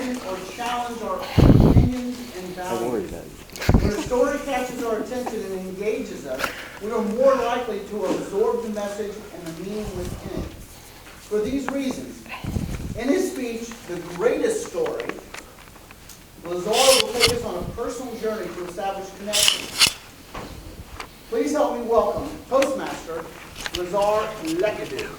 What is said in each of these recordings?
question or challenge our opinions and values. When a story catches our attention and engages us, we are more likely to absorb the message and the meaning within it. For these reasons, in his speech, The Greatest Story, Lazare will take us on a personal journey to establish connections. Please help me welcome Toastmaster Lazare Lekadou.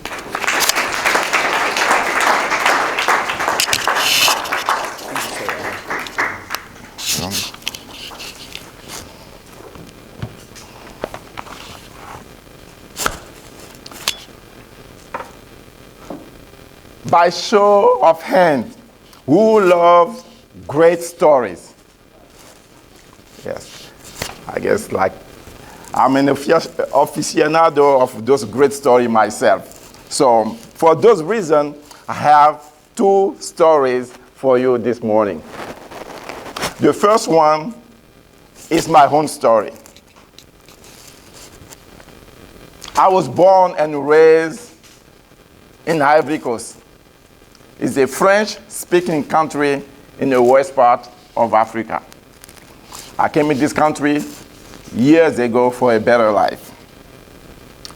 By show of hands, who loves great stories? Yes, I guess like I'm an aficionado of those great stories myself. So for those reasons, I have two stories for you this morning. The first one is my own story. I was born and raised in Ivory Coast. It's a French-speaking country in the west part of Africa. I came in this country years ago for a better life.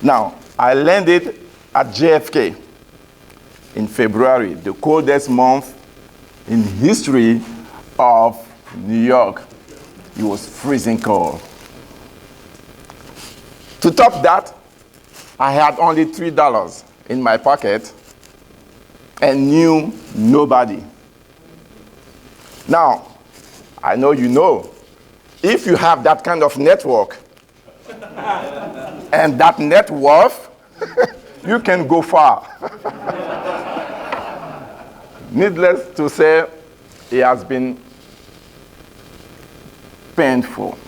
Now, I landed at JFK in February, the coldest month in history of New York. It was freezing cold. To top that, I had only $3 in my pocket and knew nobody. Now, I know you know, if you have that kind of network and that net worth, you can go far. Needless to say, it has been painful.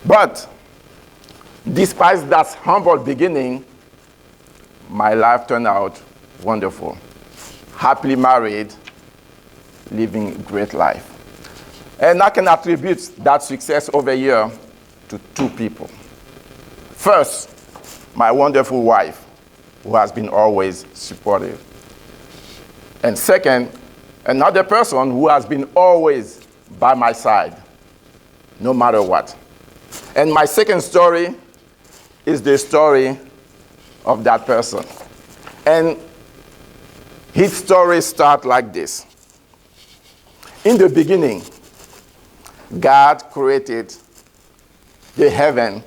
But despite that humble beginning, my life turned out wonderful. Happily married, living a great life. And I can attribute that success over here to two people. First, my wonderful wife, who has been always supportive. And second, another person who has been always by my side, no matter what. And my second story is the story of that person. And his story starts like this. In the beginning, God created the heaven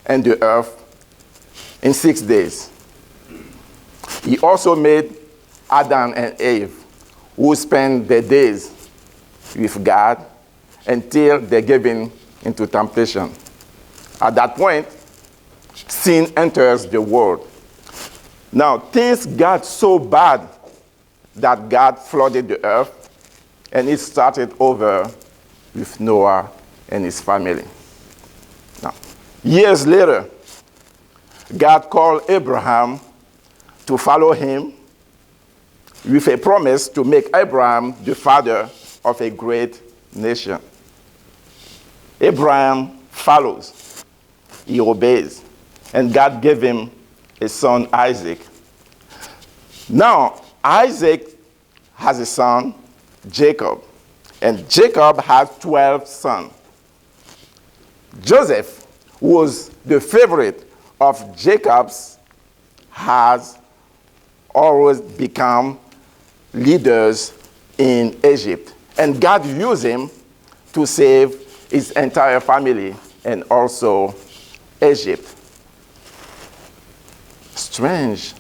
and the earth in 6 days. He also made Adam and Eve, who spent their days with God until they gave in into temptation. At that point, sin enters the world. Now, things got so bad that God flooded the earth, and it started over with Noah and his family. Now, years later, God called Abraham to follow him with a promise to make Abraham the father of a great nation. Abraham follows, he obeys, and God gave him a son, Isaac. Now, Isaac has a son, Jacob, and Jacob had 12 sons. Joseph, who was the favorite of Jacob's, has always become leaders in Egypt. And God used him to save his entire family and also Egypt. Strange.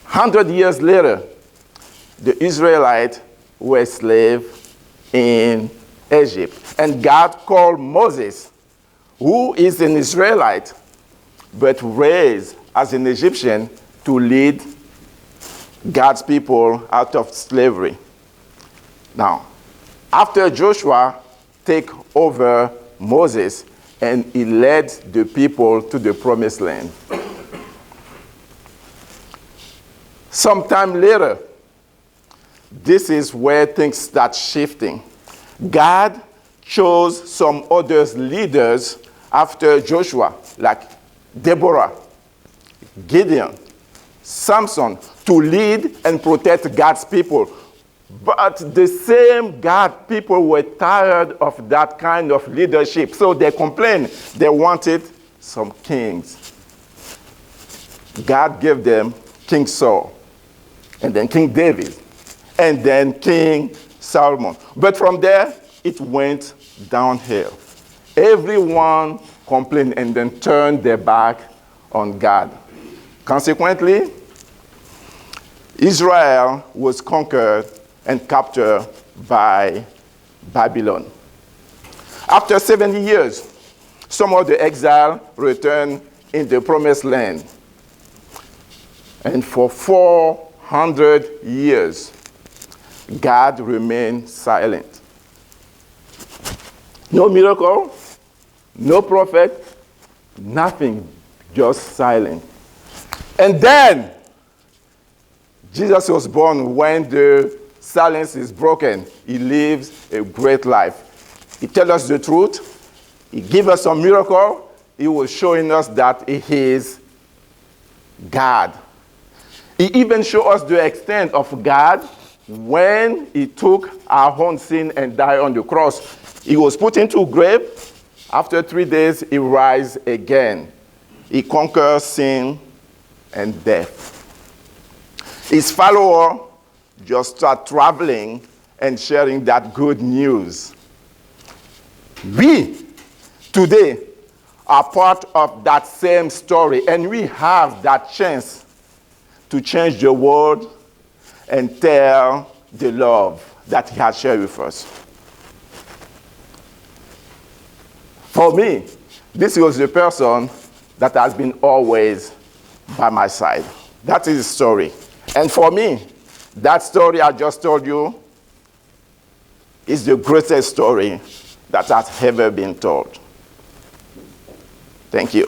100 years later, the Israelites were slaves in Egypt. And God called Moses, who is an Israelite, but raised as an Egyptian, to lead God's people out of slavery. Now, after Joshua took over Moses, and he led the people to the promised land. Sometime later, this is where things start shifting. God chose some other leaders after Joshua, like Deborah, Gideon, Samson, to lead and protect God's people. But the same God people were tired of that kind of leadership. So they complained. They wanted some kings. God gave them King Saul, and then King David, and then King Solomon. But from there, it went downhill. Everyone complained and then turned their back on God. Consequently, Israel was conquered and captured by Babylon. After 70 years, some of the exiles returned in the promised land. And for 400 years, God remained silent. No miracle, no prophet, nothing, just silent. And then, Jesus was born when the silence is broken. He lives a great life. He tells us the truth. He gives us some miracle. He was showing us that he is God. He even showed us the extent of God when he took our own sin and died on the cross. He was put into a grave. After 3 days, he rise again. He conquers sin and death. His followers just start traveling and sharing that good news. We, today, are part of that same story, and we have that chance to change the world and tell the love that he has shared with us. For me, this was the person that has been always by my side. That is the story. And for me, that story I just told you is the greatest story that has ever been told. Thank you.